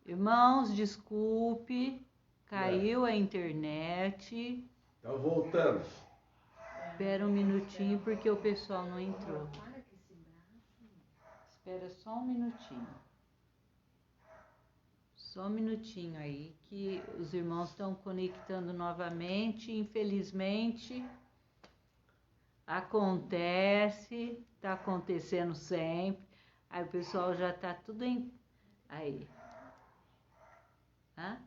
Irmãos, desculpe, caiu a internet. Então voltamos. Espera um minutinho porque o pessoal não entrou. Espera só um minutinho. Só um minutinho aí que os irmãos estão conectando novamente. Infelizmente, acontece, está acontecendo sempre. Aí o pessoal já está tudo em... Aí. Hã?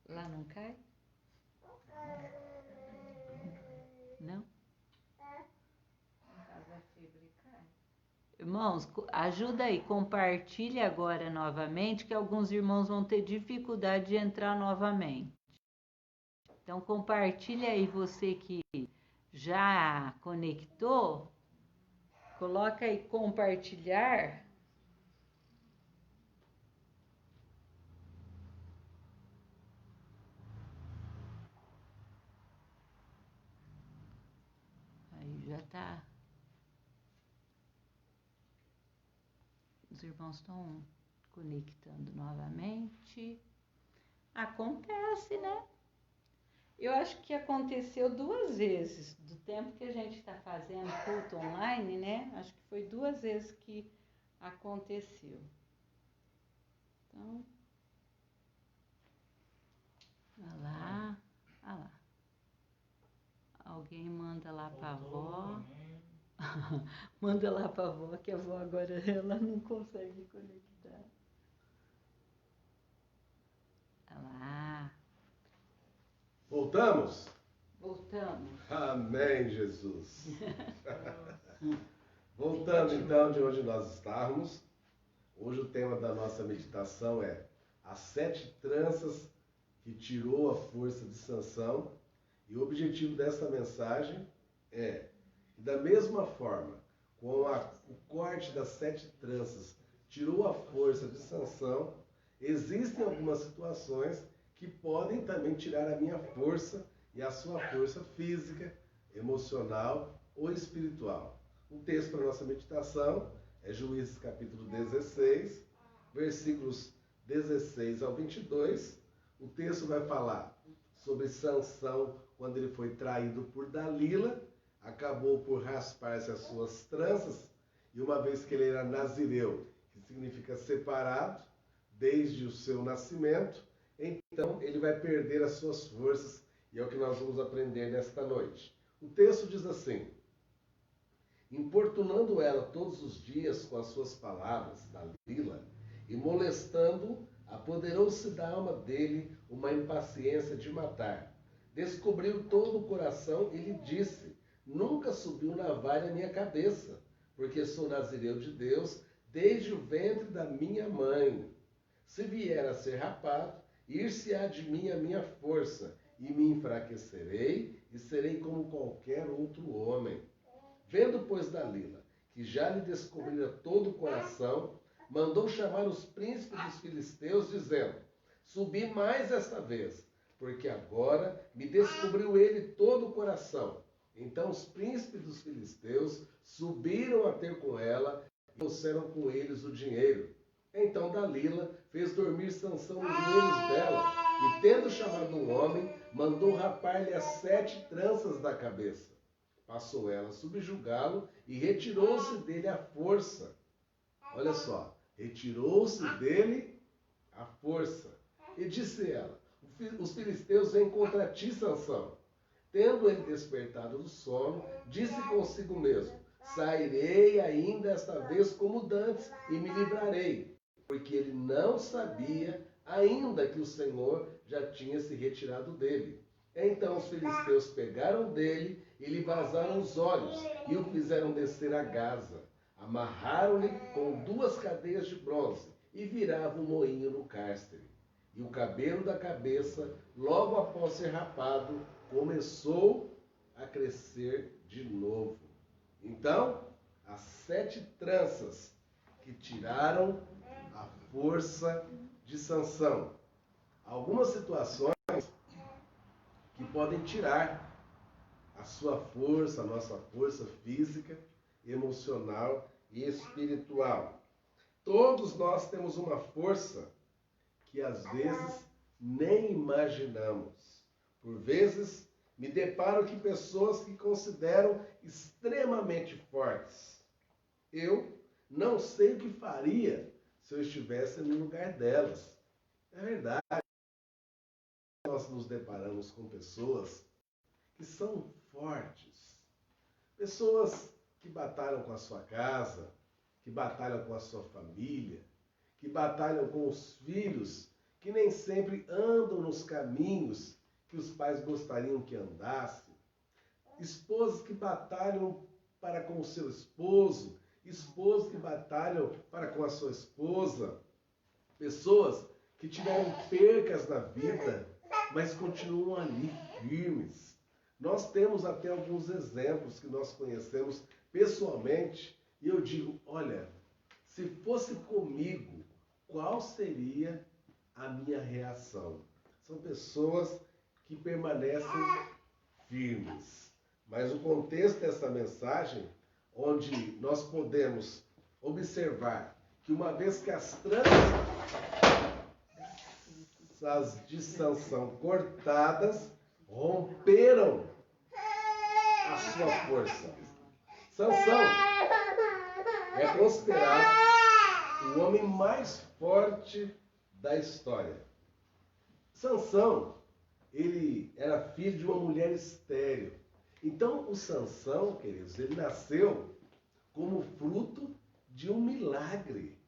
Lá não cai? Não? Irmãos, ajuda aí, compartilha agora novamente, que alguns irmãos vão ter dificuldade de entrar novamente. Então, compartilha aí você que já conectou, coloca aí compartilhar. Aí já tá. Os irmãos estão conectando novamente. Acontece, né? Eu acho que aconteceu 2 vezes, do tempo que a gente está fazendo culto online, né? Acho que foi 2 vezes que aconteceu. Então, olha lá, olha lá. Alguém manda lá para a avó. Manda lá para a avó, que a avó agora ela não consegue conectar. Olha lá. Voltamos? Voltamos. Amém, Jesus. Voltando então de onde nós estávamos. Hoje o tema da nossa meditação é as 7 tranças que tirou a força de Sansão. E o objetivo dessa mensagem é, da mesma forma, com o corte das 7 tranças tirou a força de Sansão, existem algumas situações que podem também tirar a minha força e a sua força física, emocional ou espiritual. O texto para a nossa meditação é Juízes capítulo 16, versículos 16 ao 22. O texto vai falar sobre Sansão quando ele foi traído por Dalila, acabou por raspar-se as suas tranças, e uma vez que ele era nazireu, que significa separado, desde o seu nascimento, então ele vai perder as suas forças, e é o que nós vamos aprender nesta noite. O texto diz assim: importunando ela todos os dias com as suas palavras, Dalila, e molestando, apoderou-se da alma dele uma impaciência de matar. Descobriu todo o coração e lhe disse: nunca subiu navalha à minha cabeça, porque sou nazireu de Deus desde o ventre da minha mãe. Se vier a ser rapado, ir-se-á de mim a minha força, e me enfraquecerei, e serei como qualquer outro homem. Vendo, pois, Dalila, que já lhe descobrira todo o coração, mandou chamar os príncipes dos filisteus, dizendo: subi mais esta vez, porque agora me descobriu ele todo o coração. Então os príncipes dos filisteus subiram a ter com ela e trouxeram com eles o dinheiro. Então Dalila fez dormir Sansão nos joelhos dela, e tendo chamado um homem, mandou rapar-lhe as 7 tranças da cabeça. Passou ela a subjugá-lo e retirou-se dele à força. Olha só, retirou-se dele à força. E disse ela: os filisteus vêm contra ti, Sansão. Tendo ele despertado do sono, disse consigo mesmo: sairei ainda esta vez como dantes e me livrarei. Porque ele não sabia ainda que o Senhor já tinha se retirado dele. Então os filisteus pegaram dele e lhe vazaram os olhos e o fizeram descer a Gaza. Amarraram-lhe com 2 cadeias de bronze e viravam um moinho no cárcere. E o cabelo da cabeça, logo após ser rapado, começou a crescer de novo. Então, as 7 tranças que tiraram a força de Sansão. Algumas situações que podem tirar a sua força, a nossa força física, emocional e espiritual. Todos nós temos uma força que às vezes nem imaginamos. Por vezes me deparo com pessoas que consideram extremamente fortes. Eu não sei o que faria se eu estivesse no lugar delas. É verdade. Nós nos deparamos com pessoas que são fortes. Pessoas que batalham com a sua casa, que batalham com a sua família, que batalham com os filhos, que nem sempre andam nos caminhos que os pais gostariam que andassem. Esposas que batalham para com o seu esposo, esposos que batalham para com a sua esposa, pessoas que tiveram percas na vida, mas continuam ali firmes. Nós temos até alguns exemplos que nós conhecemos pessoalmente, e eu digo, olha, se fosse comigo, qual seria a minha reação? São pessoas que permanecem firmes. Mas o contexto dessa mensagem, onde nós podemos observar que uma vez que as tranças de Sansão cortadas, romperam a sua força. Sansão é considerado o homem mais forte da história. Sansão, ele era filho de uma mulher estéril. Então, o Sansão, queridos, ele nasceu como fruto de um milagre.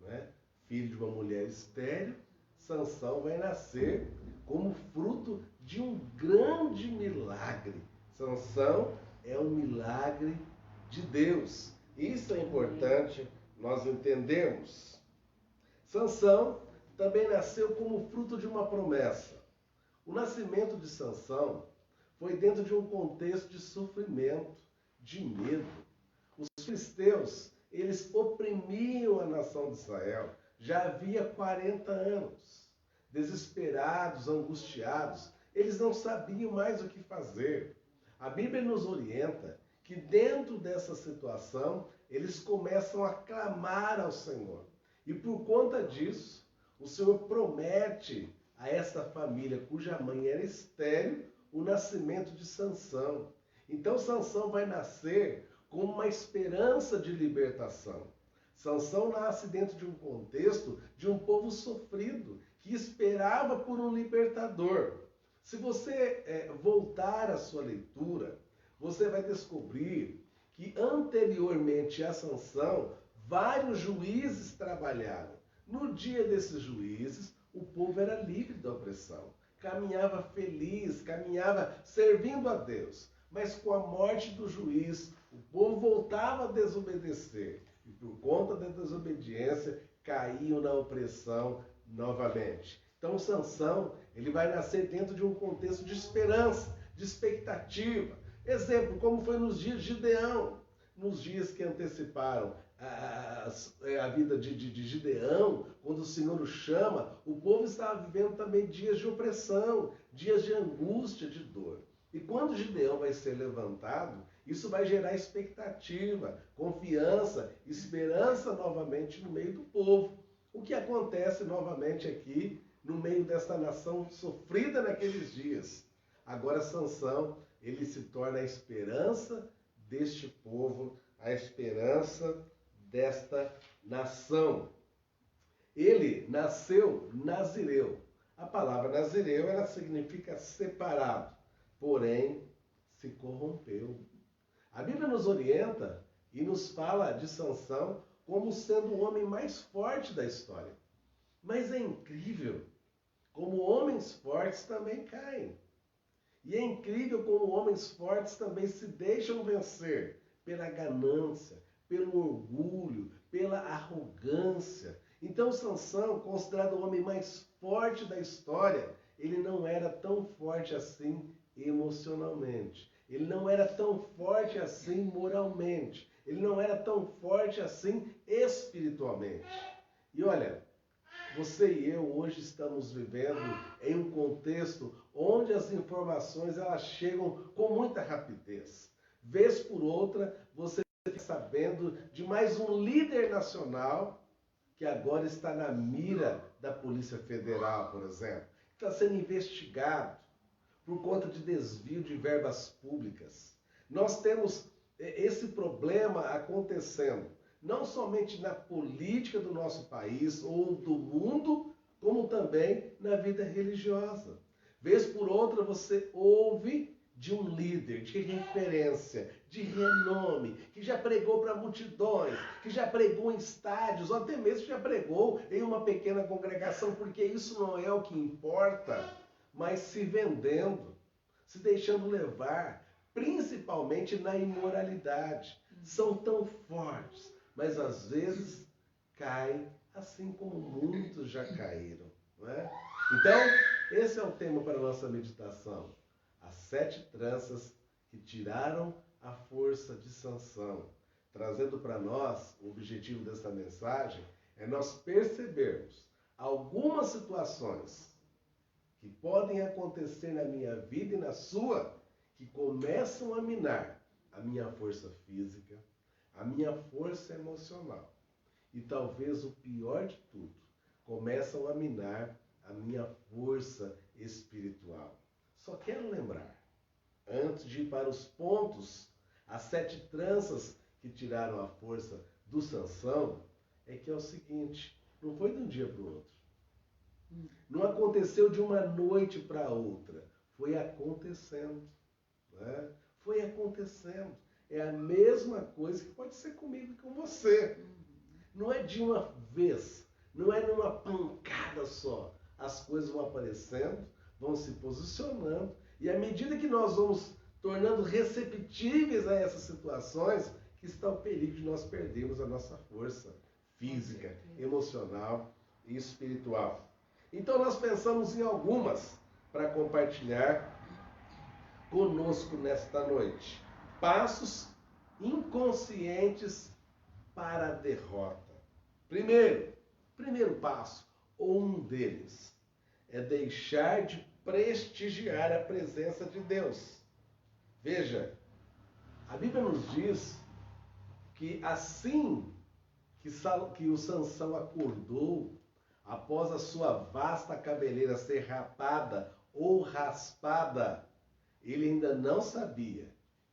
Não é? Filho de uma mulher estéril, Sansão vai nascer como fruto de um grande milagre. Sansão é um milagre de Deus. Isso é importante nós entendermos. Sansão também nasceu como fruto de uma promessa. O nascimento de Sansão foi dentro de um contexto de sofrimento, de medo. Os filisteus, eles oprimiam a nação de Israel já havia 40 anos. Desesperados, angustiados, eles não sabiam mais o que fazer. A Bíblia nos orienta que dentro dessa situação, eles começam a clamar ao Senhor. E por conta disso, o Senhor promete a essa família, cuja mãe era estéril, o nascimento de Sansão. Então Sansão vai nascer com uma esperança de libertação. Sansão nasce dentro de um contexto de um povo sofrido, que esperava por um libertador. Se você voltar à sua leitura, você vai descobrir que anteriormente a Sansão, vários juízes trabalharam. No dia desses juízes, o povo era livre da opressão. Caminhava feliz, caminhava servindo a Deus. Mas com a morte do juiz, o povo voltava a desobedecer. E por conta da desobediência, caíam na opressão novamente. Então Sansão, ele vai nascer dentro de um contexto de esperança, de expectativa. Exemplo, como foi nos dias de Gideão, nos dias que anteciparam a vida de Gideão, quando o Senhor o chama, o povo estava vivendo também dias de opressão, dias de angústia, de dor. E quando Gideão vai ser levantado, isso vai gerar expectativa, confiança, esperança novamente no meio do povo. O que acontece novamente aqui, no meio dessa nação sofrida naqueles dias? Agora Sansão, ele se torna a esperança deste povo, a esperança desta nação. Ele nasceu nazireu. A palavra nazireu, ela significa separado, porém se corrompeu. A Bíblia nos orienta e nos fala de Sansão como sendo o homem mais forte da história. Mas é incrível como homens fortes também caem. E é incrível como homens fortes também se deixam vencer pela ganância, pelo orgulho, pela arrogância. Então Sansão, considerado o homem mais forte da história, ele não era tão forte assim emocionalmente. Ele não era tão forte assim moralmente. Ele não era tão forte assim espiritualmente. E olha, Você e eu hoje estamos vivendo em um contexto onde as informações elas chegam com muita rapidez. Vez por outra, você fica sabendo de mais um líder nacional que agora está na mira da Polícia Federal, por exemplo. Está sendo investigado por conta de desvio de verbas públicas. Nós temos esse problema acontecendo, não somente na política do nosso país ou do mundo, como também na vida religiosa. Vez por outra você ouve de um líder de referência, de renome, que já pregou para multidões, que já pregou em estádios, ou até mesmo já pregou em uma pequena congregação, porque isso não é o que importa, mas se vendendo, se deixando levar, principalmente na imoralidade. São tão fortes, mas às vezes caem, assim como muitos já caíram. Não é? Então, esse é o tema para a nossa meditação. As 7 tranças que tiraram a força de Sansão. Trazendo para nós, o objetivo dessa mensagem é nós percebermos algumas situações que podem acontecer na minha vida e na sua, que começam a minar a minha força física, a minha força emocional. E talvez o pior de tudo, começam a minar a minha força espiritual. Só quero lembrar, antes de ir para os pontos, as 7 tranças que tiraram a força do Sansão, é que é o seguinte, não foi de um dia para o outro. Não aconteceu de uma noite para outra. Foi acontecendo. Né? Foi acontecendo. É a mesma coisa que pode ser comigo e com você. Não é de uma vez. Não é numa pancada só. As coisas vão aparecendo, vão se posicionando. E à medida que nós vamos tornando receptíveis a essas situações, que está o perigo de nós perdermos a nossa força física, emocional e espiritual. Então nós pensamos em algumas para compartilhar conosco nesta noite. Passos inconscientes para a derrota. Primeiro passo, ou um deles, é deixar de prestigiar a presença de Deus. Veja, a Bíblia nos diz que assim que o Sansão acordou, após a sua vasta cabeleira ser rapada ou raspada, ele ainda não sabia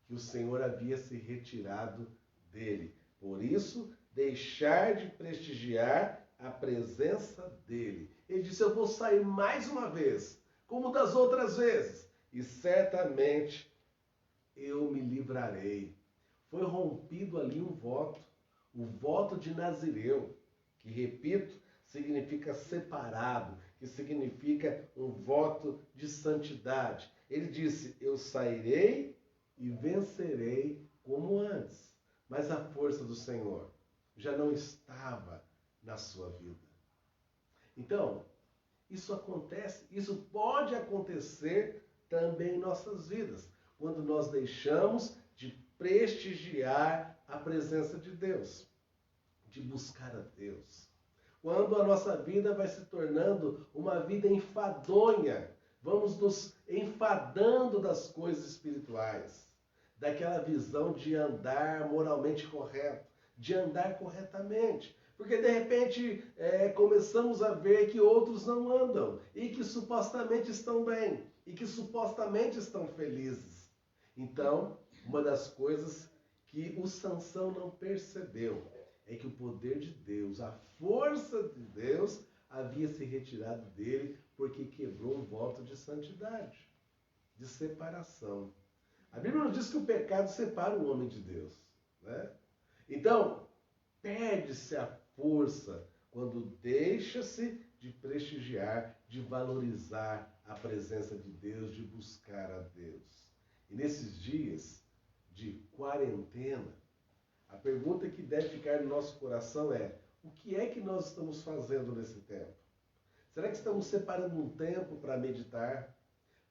que o Senhor havia se retirado dele. Por isso, deixar de prestigiar a presença dele. Ele disse, eu vou sair mais uma vez, como das outras vezes, e certamente eu me livrarei. Foi rompido ali um voto, o voto de Nazireu, que, repito, significa separado, que significa um voto de santidade. Ele disse, eu sairei e vencerei como antes. Mas a força do Senhor já não estava na sua vida. Então, isso acontece, isso pode acontecer também em nossas vidas, quando nós deixamos de prestigiar a presença de Deus, de buscar a Deus. Quando a nossa vida vai se tornando uma vida enfadonha, vamos nos enfadando das coisas espirituais, daquela visão de andar moralmente correto, de andar corretamente. Porque de repente começamos a ver que outros não andam e que supostamente estão bem e que supostamente estão felizes. Então, uma das coisas que o Sansão não percebeu é que o poder de Deus, a força de Deus, havia se retirado dele porque quebrou um voto de santidade, de separação. A Bíblia nos diz que o pecado separa o homem de Deus. Né? Então, perde-se a força quando deixa-se de prestigiar, de valorizar a presença de Deus, de buscar a Deus. E nesses dias de quarentena, a pergunta que deve ficar no nosso coração é: o que é que nós estamos fazendo nesse tempo? Será que estamos separando um tempo para meditar,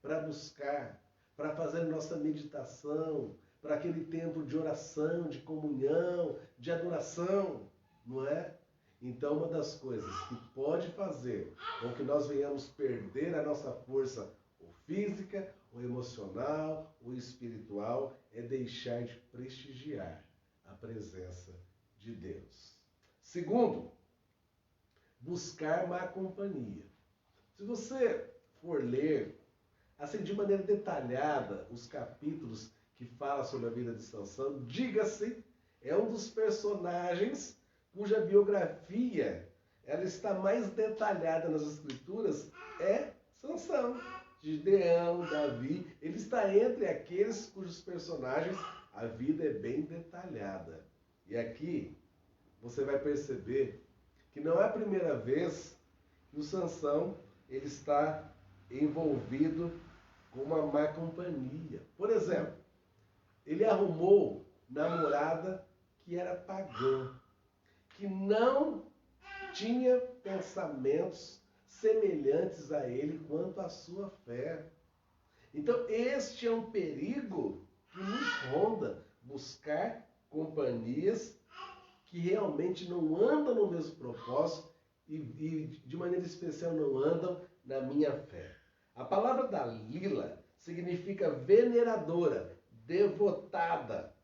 para buscar, para fazer nossa meditação, para aquele tempo de oração, de comunhão, de adoração, não é? Então, uma das coisas que pode fazer com que nós venhamos perder a nossa força, ou física, ou emocional, ou espiritual, é deixar de prestigiar a presença de Deus. Segundo, buscar má companhia. Se você for ler, assim, de maneira detalhada, os capítulos que falam sobre a vida de Sansão, diga-se, é um dos personagens cuja biografia ela está mais detalhada nas Escrituras, é Sansão. Gideão, Davi, ele está entre aqueles cujos personagens a vida é bem detalhada. E aqui você vai perceber que não é a primeira vez que o Sansão ele está envolvido com uma má companhia. Por exemplo, ele arrumou namorada que era pagã, que não tinha pensamentos semelhantes a ele quanto à sua fé. Então, este é um perigo que nos ronda, buscar companhias que realmente não andam no mesmo propósito e de maneira especial não andam na minha fé. A palavra Dalila significa veneradora, devotada.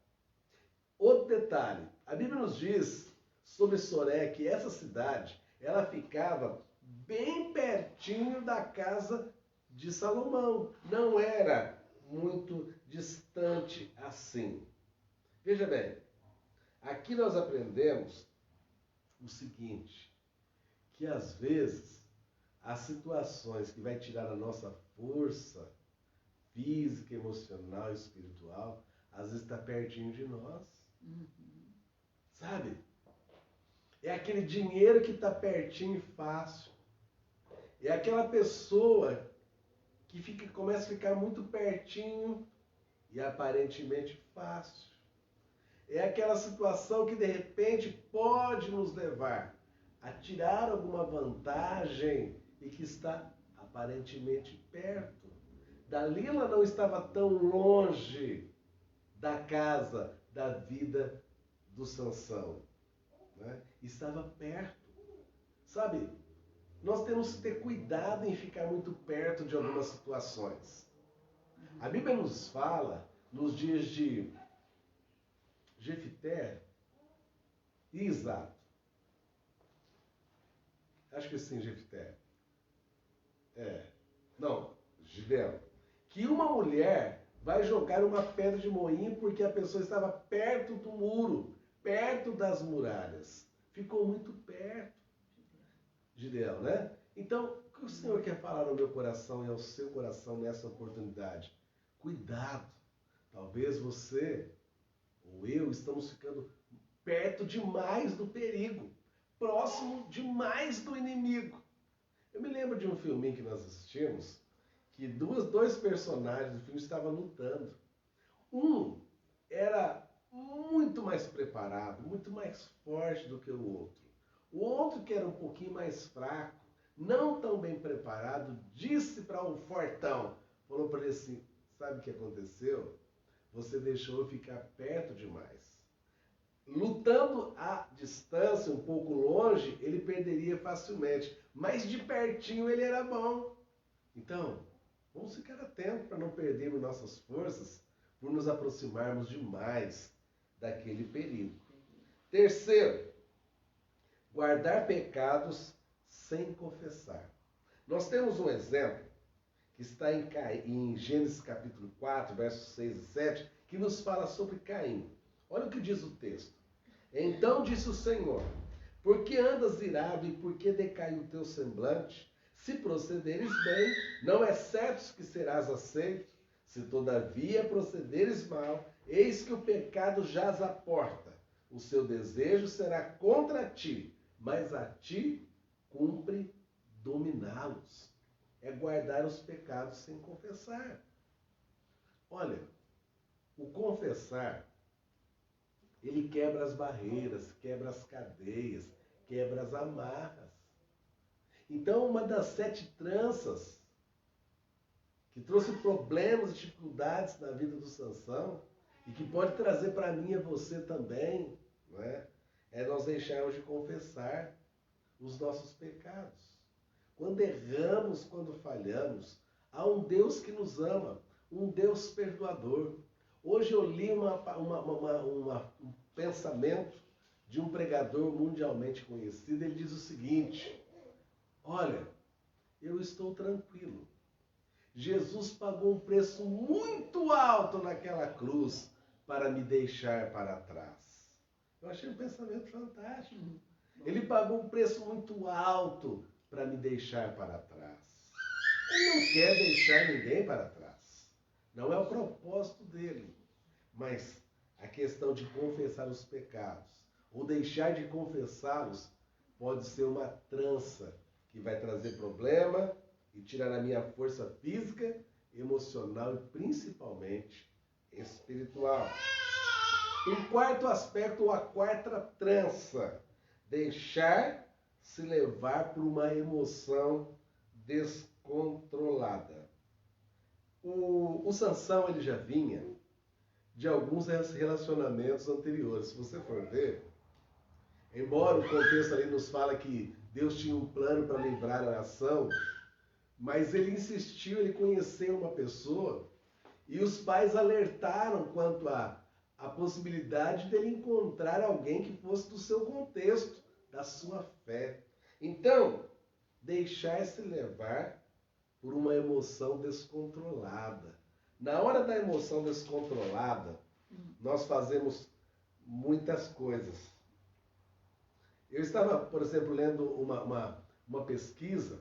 Outro detalhe, a Bíblia nos diz sobre Soré que essa cidade, ela ficava bem pertinho da casa de Salomão. Não era muito distante assim. Veja bem, aqui nós aprendemos o seguinte, que às vezes as situações que vai tirar a nossa força física, emocional, espiritual, às vezes está pertinho de nós. Sabe? É aquele dinheiro que está pertinho e fácil. É aquela pessoa que começa a ficar muito pertinho e aparentemente fácil. É aquela situação que de repente pode nos levar a tirar alguma vantagem e que está aparentemente perto. Dalila não estava tão longe da casa, da vida do Sansão, né? Estava perto. Sabe, nós temos que ter cuidado em ficar muito perto de algumas situações. A Bíblia nos fala, nos dias de Jefité e Isaac. Acho que sim, Jefité. Não, Gideão. Que uma mulher vai jogar uma pedra de moinho porque a pessoa estava perto do muro, perto das muralhas. Ficou muito perto, Gideão, né? Então, o que o Senhor quer falar no meu coração e ao seu coração nessa oportunidade? Cuidado. Talvez você ou eu estamos ficando perto demais do perigo, próximo demais do inimigo. Eu me lembro de um filminho que nós assistimos, que dois personagens do filme estavam lutando. Um era muito mais preparado, muito mais forte do que o outro. O outro, que era um pouquinho mais fraco, não tão bem preparado, disse para o fortão, falou para ele assim, sabe o que aconteceu? Você deixou eu ficar perto demais. Lutando à distância, um pouco longe, ele perderia facilmente. Mas de pertinho ele era bom. Então, vamos ficar atentos para não perdermos nossas forças por nos aproximarmos demais daquele perigo. Terceiro, guardar pecados sem confessar. Nós temos um exemplo que está em Gênesis capítulo 4, versos 6 e 7, que nos fala sobre Caim. Olha o que diz o texto. Então disse o Senhor, por que andas irado e por que decai o teu semblante? Se procederes bem, não é certo que serás aceito. Se todavia procederes mal, eis que o pecado jaz à porta. O seu desejo será contra ti, mas a ti cumpre dominá-los. É guardar os pecados sem confessar. Olha, o confessar, ele quebra as barreiras, quebra as cadeias, quebra as amarras. Então, uma das 7 tranças que trouxe problemas e dificuldades na vida do Sansão, e que pode trazer para mim e você também, não é? É nós deixarmos de confessar. os nossos pecados. Quando erramos, quando falhamos, há um Deus que nos ama, um Deus perdoador. Hoje eu li um pensamento de um pregador mundialmente conhecido. Ele diz o seguinte: olha, eu estou tranquilo. Jesus pagou um preço muito alto naquela cruz para me deixar para trás. Eu achei um pensamento fantástico. Ele pagou um preço muito alto para me deixar para trás. Ele não quer deixar ninguém para trás. Não é o propósito dele. Mas a questão de confessar os pecados ou deixar de confessá-los pode ser uma trança que vai trazer problema e tirar a minha força física, emocional e principalmente espiritual. O quarto aspecto, ou a quarta trança: deixar se levar por uma emoção descontrolada. O Sansão, ele já vinha de alguns relacionamentos anteriores. Se você for ver, embora o contexto ali nos fala que Deus tinha um plano para livrar a nação, mas ele insistiu, ele conheceu uma pessoa e os pais alertaram quanto à possibilidade dele encontrar alguém que fosse do seu contexto, da sua fé. Então, deixar-se levar por uma emoção descontrolada. Na hora da emoção descontrolada, nós fazemos muitas coisas. Eu estava, por exemplo, lendo uma pesquisa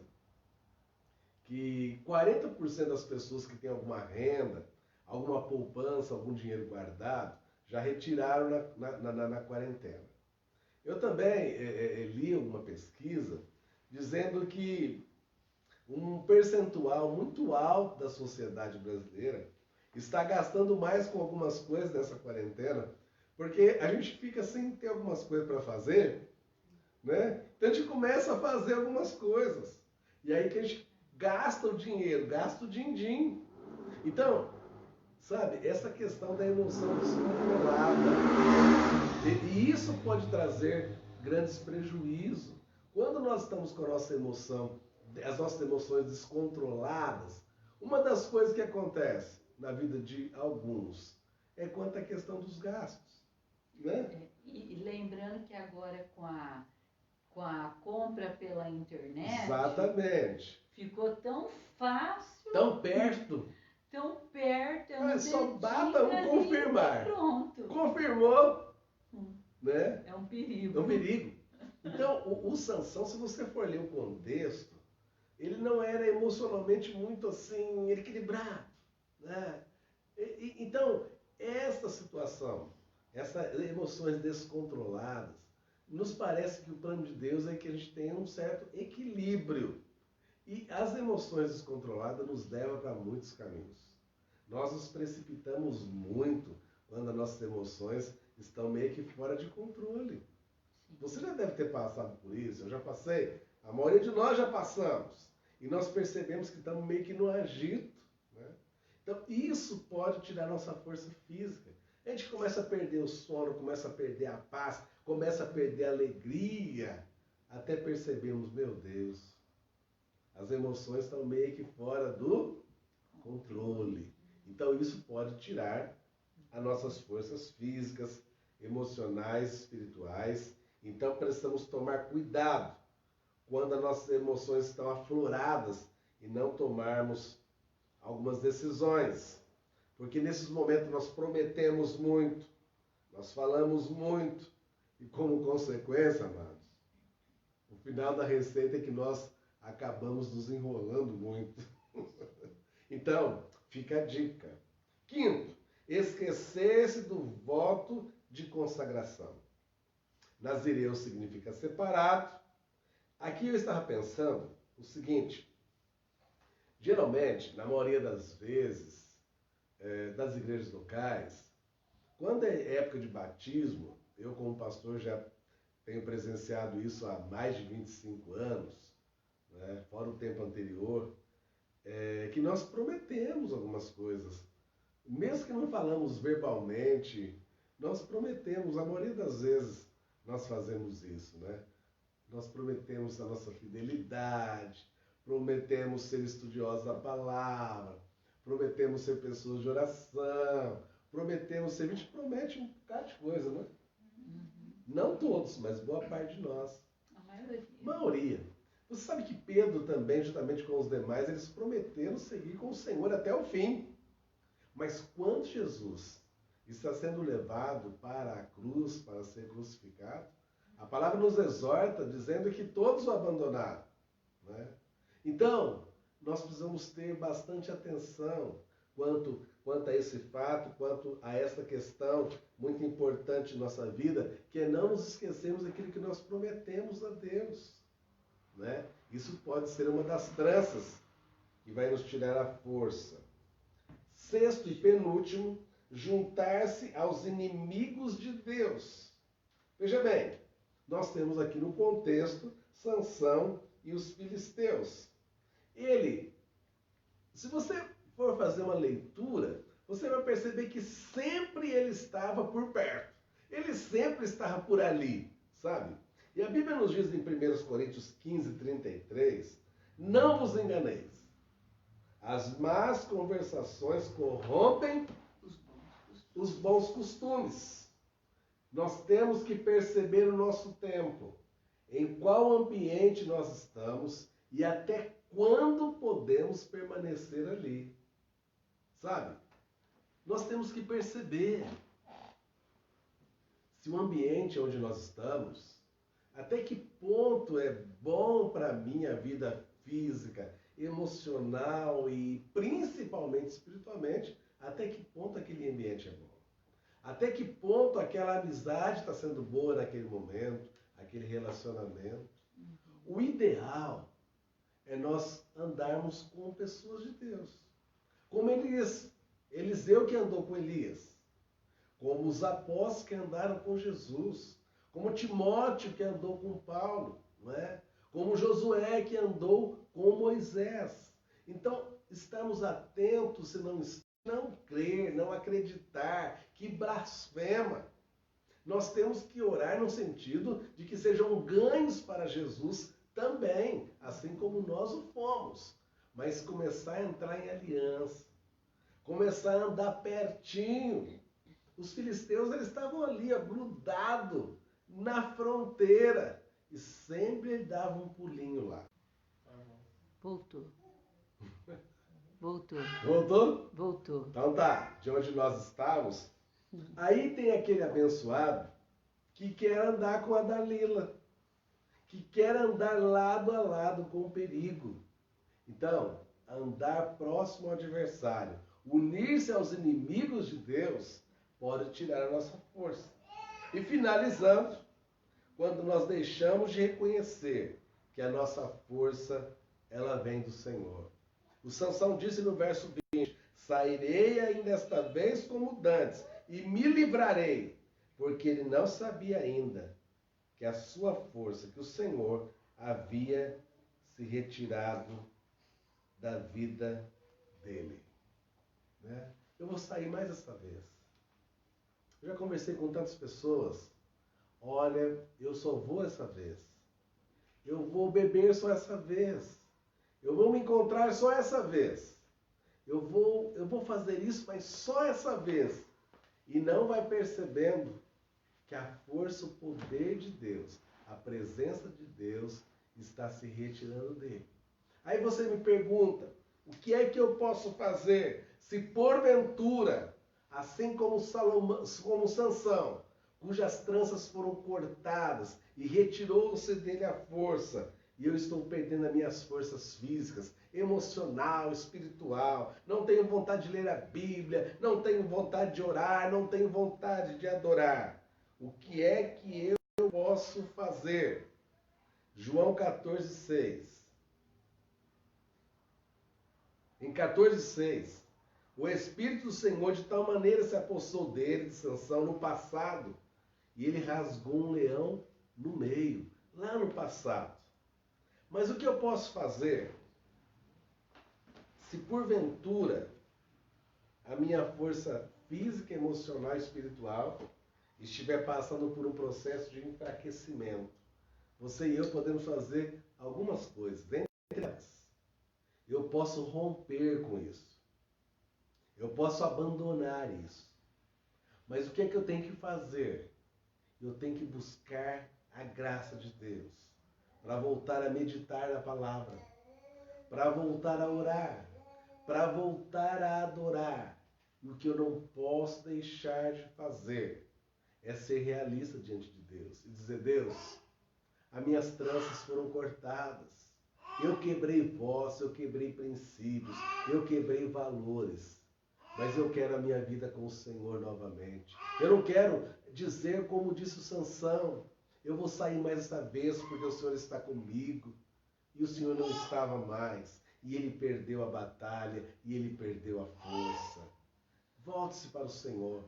que 40% das pessoas que têm alguma renda, alguma poupança, algum dinheiro guardado, já retiraram na quarentena. Eu também li uma pesquisa dizendo que um percentual muito alto da sociedade brasileira está gastando mais com algumas coisas nessa quarentena, porque a gente fica sem ter algumas coisas para fazer, né? Então a gente começa a fazer algumas coisas. E aí que a gente gasta o dinheiro, gasta o din-din. Então, sabe, essa questão da emoção descontrolada. E isso pode trazer grandes prejuízos. Quando nós estamos com a nossa emoção, as nossas emoções descontroladas, uma das coisas que acontece na vida de alguns é quanto à questão dos gastos, né? E lembrando que agora com a compra pela internet, exatamente, ficou tão fácil, tão perto, é só basta um confirmar. Pronto. Confirmou, né? É um perigo. É um perigo. Então, o Sansão, se você for ler o contexto, ele não era emocionalmente muito assim equilibrado, né? Então, essa situação, essas emoções descontroladas, nos parece que o plano de Deus é que a gente tenha um certo equilíbrio. E as emoções descontroladas nos levam para muitos caminhos. Nós nos precipitamos muito quando as nossas emoções estão meio que fora de controle. Você já deve ter passado por isso, eu já passei, a maioria de nós já passamos. E nós percebemos que estamos meio que no agito, né? Então, isso pode tirar nossa força física. A gente começa a perder o sono, começa a perder a paz, começa a perder a alegria, até percebermos, meu Deus, as emoções estão meio que fora do controle. Então, isso pode tirar as nossas forças físicas, emocionais, espirituais. Então, precisamos tomar cuidado quando as nossas emoções estão afloradas e não tomarmos algumas decisões. Porque nesses momentos nós prometemos muito, nós falamos muito e como consequência, amados, o final da receita é que nós acabamos nos enrolando muito. Então, fica a dica. Quinto, esquecer-se do voto de consagração. Nazireu significa separado. Aqui eu estava pensando o seguinte: geralmente, na maioria das vezes, das igrejas locais, quando é época de batismo, eu como pastor já tenho presenciado isso há mais de 25 anos, né, fora o tempo anterior, que nós prometemos algumas coisas. Mesmo que não falamos verbalmente, nós prometemos, a maioria das vezes nós fazemos isso, né? Nós prometemos a nossa fidelidade, prometemos ser estudiosos da palavra, prometemos ser pessoas de oração, prometemos ser... A gente promete um bocado de coisa, né? Não todos, mas boa parte de nós. A maioria. Maioria. Você sabe que Pedro também, juntamente com os demais, eles prometeram seguir com o Senhor até o fim. Mas quando Jesus está sendo levado para a cruz, para ser crucificado, a palavra nos exorta dizendo que todos o abandonaram, né? Então, nós precisamos ter bastante atenção quanto a esse fato, quanto a esta questão muito importante em nossa vida, que é não nos esquecermos daquilo que nós prometemos a Deus, né? Isso pode ser uma das tranças que vai nos tirar a força. Sexto e penúltimo, juntar-se aos inimigos de Deus. Veja bem, nós temos aqui no contexto Sansão e os filisteus. Se você for fazer uma leitura, você vai perceber que sempre ele estava por perto. Ele sempre estava por ali, sabe? E a Bíblia nos diz em 1 Coríntios 15, 33, não vos enganeis. As más conversações corrompem os bons costumes. Nós temos que perceber o nosso tempo, em qual ambiente nós estamos e até quando podemos permanecer ali. Sabe? Nós temos que perceber se o ambiente onde nós estamos, até que ponto é bom para a minha vida física, emocional e principalmente espiritualmente, até que ponto aquele ambiente é bom. Até que ponto aquela amizade está sendo boa naquele momento, aquele relacionamento. O ideal é nós andarmos com pessoas de Deus. Como Eliseu que andou com Elias. Como os apóstolos que andaram com Jesus. Como Timóteo que andou com Paulo. Não é? Como Josué que andou com Moisés. Então, estamos atentos se não crer, não acreditar, que blasfema. Nós temos que orar no sentido de que sejam ganhos para Jesus também, assim como nós o fomos. Mas começar a entrar em aliança, começar a andar pertinho. Os filisteus, eles estavam ali, grudados na fronteira, e sempre ele dava um pulinho lá. Voltou. Voltou. Voltou? Voltou. Então tá, de onde nós estávamos. Aí tem aquele abençoado que quer andar com a Dalila, que quer andar lado a lado com o perigo. Então, andar próximo ao adversário, unir-se aos inimigos de Deus, pode tirar a nossa força. E finalizando, quando nós deixamos de reconhecer que a nossa força, ela vem do Senhor. O Sansão disse no verso 20, sairei ainda esta vez como dantes, e me livrarei, porque ele não sabia ainda que a sua força, que o Senhor havia se retirado da vida dele. Né? Eu vou sair mais essa vez. Eu já conversei com tantas pessoas. Olha, eu só vou essa vez. Eu vou beber só essa vez. Eu vou me encontrar só essa vez. Eu vou fazer isso, mas só essa vez. E não vai percebendo que a força, o poder de Deus, a presença de Deus está se retirando dele. Aí você me pergunta, o que é que eu posso fazer se porventura, assim como Sansão, cujas tranças foram cortadas e retirou-se dele a força, e eu estou perdendo as minhas forças físicas, emocional, espiritual, não tenho vontade de ler a Bíblia, não tenho vontade de orar, não tenho vontade de adorar. O que é que eu posso fazer? João 14,6. Em 14,6, o Espírito do Senhor de tal maneira se apossou dele, de Sansão, no passado, e ele rasgou um leão no meio, lá no passado. Mas o que eu posso fazer? Se porventura a minha força física, emocional e espiritual estiver passando por um processo de enfraquecimento, Você e eu podemos fazer algumas coisas. Dentre elas, eu posso romper com isso. Eu posso abandonar isso. Mas o que é que eu tenho que fazer? Eu tenho que buscar a graça de Deus para voltar a meditar na palavra, para voltar a orar, para voltar a adorar. E o que eu não posso deixar de fazer é ser realista diante de Deus e dizer: Deus, as minhas tranças foram cortadas, eu quebrei voz, eu quebrei princípios, eu quebrei valores, mas eu quero a minha vida com o Senhor novamente. Eu não quero dizer como disse o Sansão: eu vou sair mais esta vez porque o Senhor está comigo. E o Senhor não estava mais, e ele perdeu a batalha, e ele perdeu a força. Volte-se para o Senhor.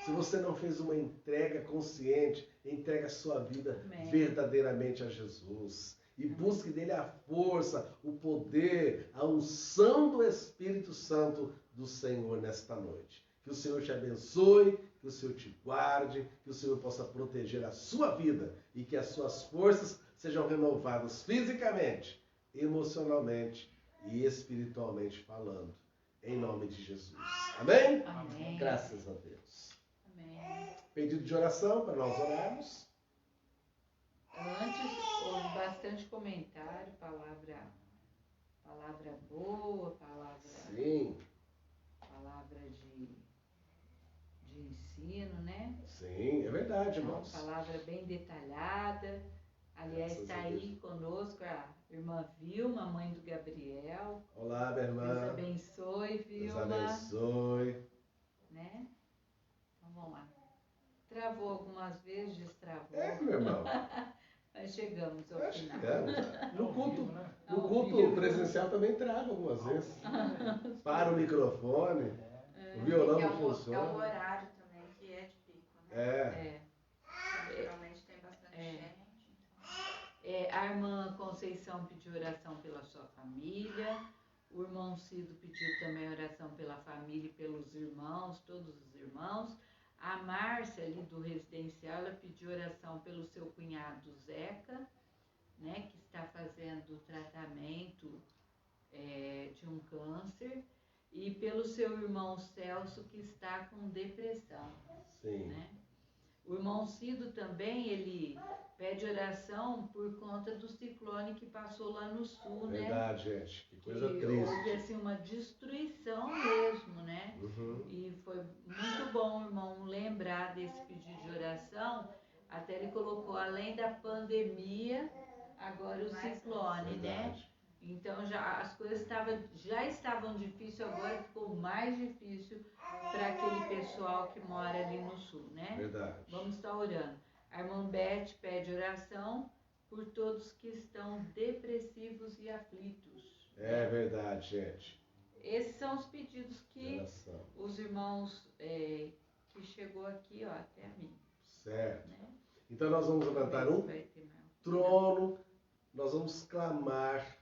Se você não fez uma entrega consciente, entregue a sua vida verdadeiramente a Jesus. E busque dele a força, o poder, a unção do Espírito Santo do Senhor nesta noite. Que o Senhor te abençoe, que o Senhor te guarde, que o Senhor possa proteger a sua vida e que as suas forças sejam renovadas fisicamente, emocionalmente e espiritualmente falando. Em nome de Jesus. Amém? Amém. Graças a Deus. Amém. Pedido de oração para nós orarmos. Antes, houve bastante comentário, palavra boa, palavra Sim. de ensino, né? Sim, é verdade, irmãos. Uma palavra bem detalhada. Aliás, está aí conosco a irmã Vilma, mãe do Gabriel. Olá, minha irmã. Deus abençoe, Vilma. Deus abençoe. Né? Então vamos lá. Travou algumas vezes, destravou. Meu irmão. Mas chegamos ao final. No culto presencial também trava algumas vezes. Para o microfone, o violão não funciona. É o horário também que é de pico, né? Geralmente tem bastante gente. Então... A irmã Conceição pediu oração pela sua família. O irmão Cido pediu também oração pela família e pelos irmãos, todos os irmãos. A Márcia, ali do residencial, ela pediu oração pelo seu cunhado Zeca, né, que está fazendo tratamento de um câncer, e pelo seu irmão Celso, que está com depressão. Sim. Né? O irmão Cido também, ele pede oração por conta do ciclone que passou lá no sul, né? Verdade, gente. Que coisa triste. Houve, assim, uma destruição mesmo, né? Uhum. E foi muito bom, irmão, lembrar desse pedido de oração. Até ele colocou, além da pandemia, agora o ciclone, né? Então já as coisas já estavam difíceis, agora ficou mais difícil para aquele pessoal que mora ali no sul, né? Verdade. Vamos estar orando. A irmã Beth pede oração por todos que estão depressivos e aflitos. É verdade, gente. Esses são os pedidos que oração. Os irmãos que chegou aqui, ó, até a mim. Certo. Né? Então nós vamos levantar um trono, nós vamos clamar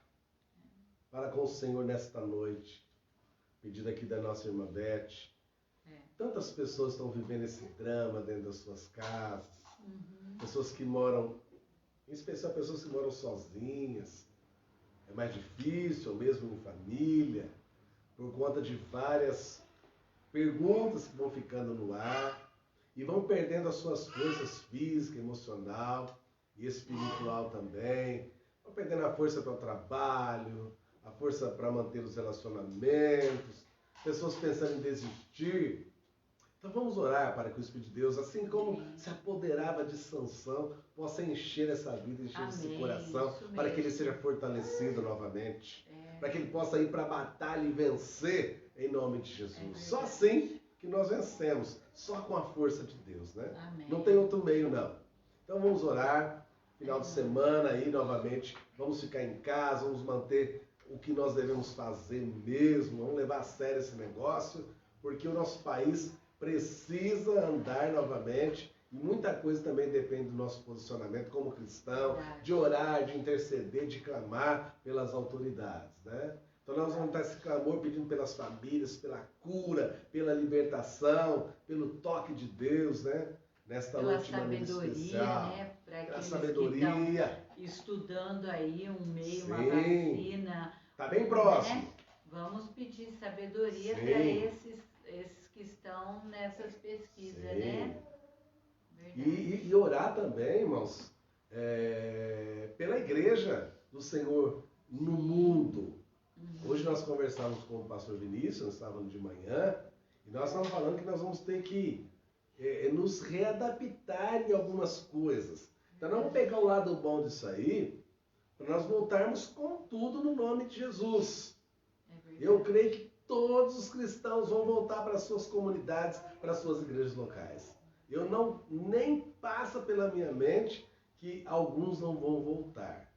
para com o Senhor nesta noite. Pedido aqui da nossa irmã Beth. Tantas pessoas estão vivendo esse drama dentro das suas casas. Uhum. Pessoas que moram, em especial pessoas que moram sozinhas. É mais difícil, ou mesmo em família, por conta de várias perguntas que vão ficando no ar e vão perdendo as suas forças física, emocional e espiritual também. Vão perdendo a força para o trabalho, a força para manter os relacionamentos, pessoas pensando em desistir. Então vamos orar para que o Espírito de Deus, assim como se apoderava de Sansão, possa encher essa vida, encher esse coração, para que ele seja fortalecido novamente. Para que ele possa ir para a batalha e vencer em nome de Jesus. Só assim que nós vencemos, só com a força de Deus, né? Amém. Não tem outro meio, não. Então vamos orar, final de semana aí novamente, vamos ficar em casa, vamos manter o que nós devemos fazer mesmo, vamos levar a sério esse negócio, porque o nosso país precisa andar novamente e muita coisa também depende do nosso posicionamento como cristão, de orar, de interceder, de clamar pelas autoridades, né? Então nós vamos estar esse clamor pedindo pelas famílias, pela cura, pela libertação, pelo toque de Deus, né? nesta noite de maneira especial. Né? Para aqueles sabedoria. Que estão estudando aí um meio, uma vacina. Está bem próximo. Né? Vamos pedir sabedoria para esses que estão nessas pesquisas, né? E orar também, irmãos, pela igreja do Senhor no mundo. Hoje nós conversávamos com o pastor Vinícius, nós estávamos de manhã, e nós estávamos falando que nós vamos ter que nos readaptar em algumas coisas. Então não vamos pegar o lado bom disso aí, para nós voltarmos com tudo no nome de Jesus. Eu creio que todos os cristãos vão voltar para as suas comunidades, para as suas igrejas locais. Nem passa pela minha mente que alguns não vão voltar.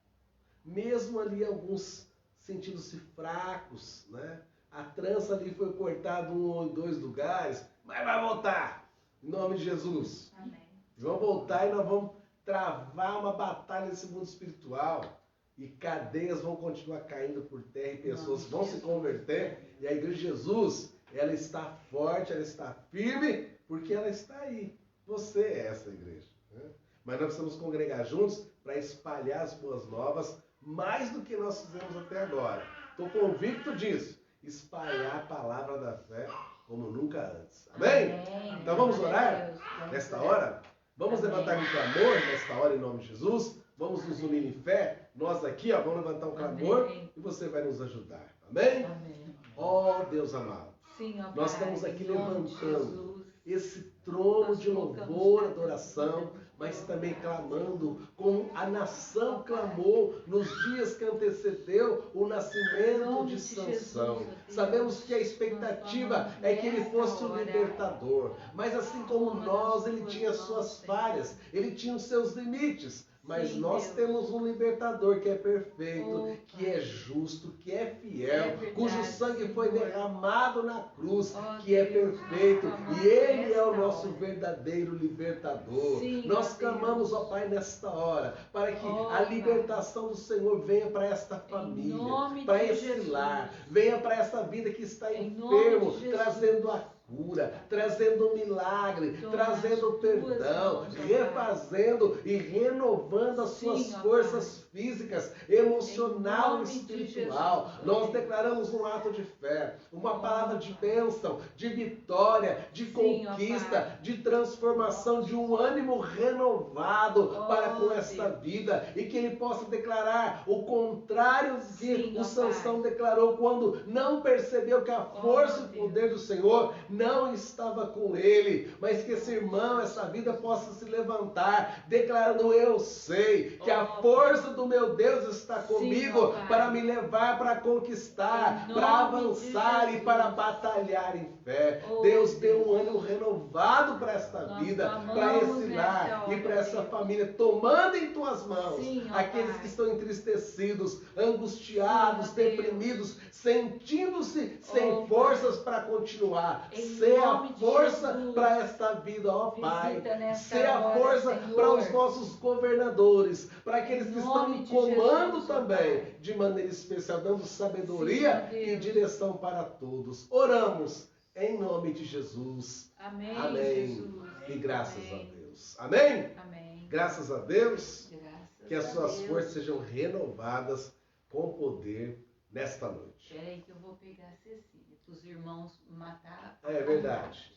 Mesmo ali alguns sentindo-se fracos, né? A trança ali foi cortada em 1 ou 2 lugares, mas vai voltar, em nome de Jesus. Amém. Vamos voltar e nós vamos travar uma batalha nesse mundo espiritual. E cadeias vão continuar caindo por terra e pessoas vão se converter. E a igreja de Jesus, ela está forte, ela está firme, porque ela está aí. Você é essa igreja. Né? Mas nós precisamos congregar juntos para espalhar as boas novas mais do que nós fizemos até agora. Estou convicto disso. Espalhar a palavra da fé como nunca antes. Amém? Amém. Então vamos orar nesta hora? Vamos levantar um clamor nesta hora em nome de Jesus? Vamos nos unir em fé? Nós aqui vamos levantar um clamor e você vai nos ajudar. Amém? Amém. Ó Deus amado. Sim, ó nós Pai, estamos aqui em nome de levantando esse trono de louvor, adoração, mas também clamando como a nação clamou nos dias que antecedeu o nascimento de Sansão. Sabemos que a expectativa é que ele fosse o libertador, mas assim como nós, ele tinha suas falhas, ele tinha os seus limites. Mas nós temos um libertador que é perfeito, que é justo, que é fiel, cujo sangue foi derramado na cruz, que é perfeito. E Ele é o nosso verdadeiro libertador. Nós clamamos, ó Pai, nesta hora, para que a libertação do Senhor venha para esta família, para esse lar, venha para essa vida que está enfermo, trazendo a cura, trazendo um milagre, trazendo perdão, refazendo e renovando as suas forças físicas, emocional e espiritual. Nós declaramos um ato de fé, uma palavra de bênção, de vitória, de conquista, de transformação, de um ânimo renovado para com esta vida, e que ele possa declarar o contrário do que o Sansão declarou quando não percebeu que a força e o poder do Senhor não estava com ele, mas que esse irmão, essa vida possa se levantar, declarando: eu sei que a força do meu Deus está comigo para me levar para conquistar, para avançar e para batalhar em fé. Deus deu um ânimo renovado para esta vida, para esse lar e para essa família, tomando em tuas mãos aqueles que estão entristecidos, angustiados, deprimidos, sentindo-se sem forças para continuar. Ser a força para esta vida, ó Pai. Ser a força para os nossos governadores, para aqueles que estão em comando também, de maneira especial, dando sabedoria e direção para todos. Oramos em nome de Jesus. Amém. Amém. Jesus. E graças a Deus. Amém? Amém. Graças a Deus. Graças que as suas Deus. forças sejam renovadas com poder nesta noite. Espera aí que eu vou pegar a Cecília, para os irmãos matar. É verdade.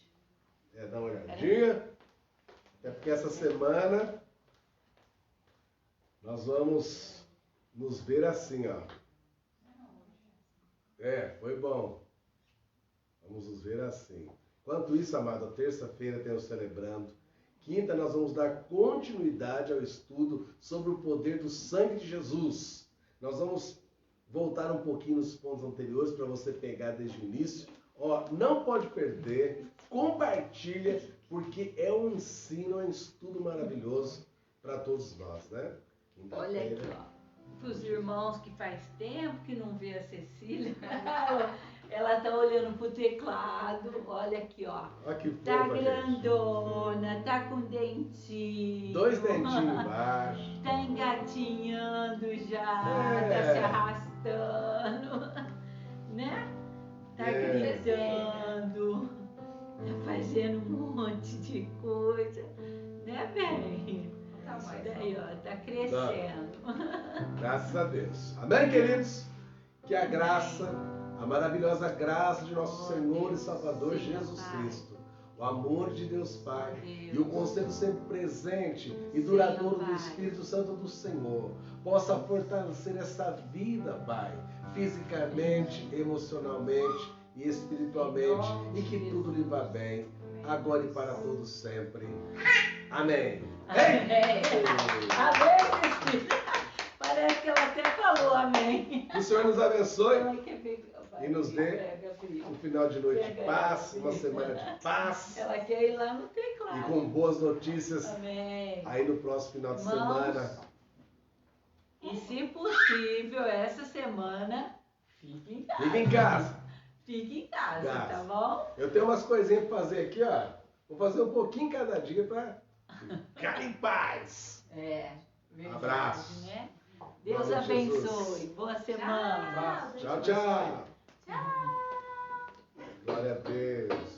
Dá uma olhadinha. É porque essa semana nós vamos nos ver assim, ó. Foi bom. Vamos nos ver assim. Enquanto isso, amado, terça-feira temos celebrando. Quinta, nós vamos dar continuidade ao estudo sobre o poder do sangue de Jesus. Nós vamos voltar um pouquinho nos pontos anteriores para você pegar desde o início. Não pode perder, compartilha, porque é um ensino, é um estudo maravilhoso para todos nós, né? Olha aqui, para os irmãos que faz tempo que não vê a Cecília, ela tá olhando pro teclado, olha aqui, ó. Olha que tá fofa, grandona, gente. Tá com dentinho. 2 dentinhos embaixo. Tá engatinhando já, tá se arrastando, né? Tá gritando. fazendo um monte de coisa, né, bem? Tá, Isso mãe. daí, ó, tá crescendo. Graças a Deus. Amém, queridos? Que a graça, a maravilhosa graça de nosso Senhor e Salvador Jesus Cristo, o amor de Deus Pai e o conselho sempre presente e duradouro do Espírito Santo do Senhor possa fortalecer essa vida, Pai, fisicamente, emocionalmente e espiritualmente, e que tudo lhe vá bem, agora e para todos sempre. Amém. Amém. Amém, Cristina. Parece que ela até falou amém. Que o Senhor nos abençoe Ela quer pegar, e nos dê um final de noite de paz, uma semana de paz. Ela quer ir lá no teclado. E com boas notícias. Amém. Aí no próximo final de Irmãos, semana. E se possível, essa semana, fique em casa. Fique em casa. Fique em casa, tá bom? Eu tenho umas coisinhas para fazer aqui, ó. Vou fazer um pouquinho cada dia para ficar em paz. É, verdade, Abraço. né? Deus Nome de Jesus. abençoe. Boa semana. Tchau, tchau. Glória a Deus.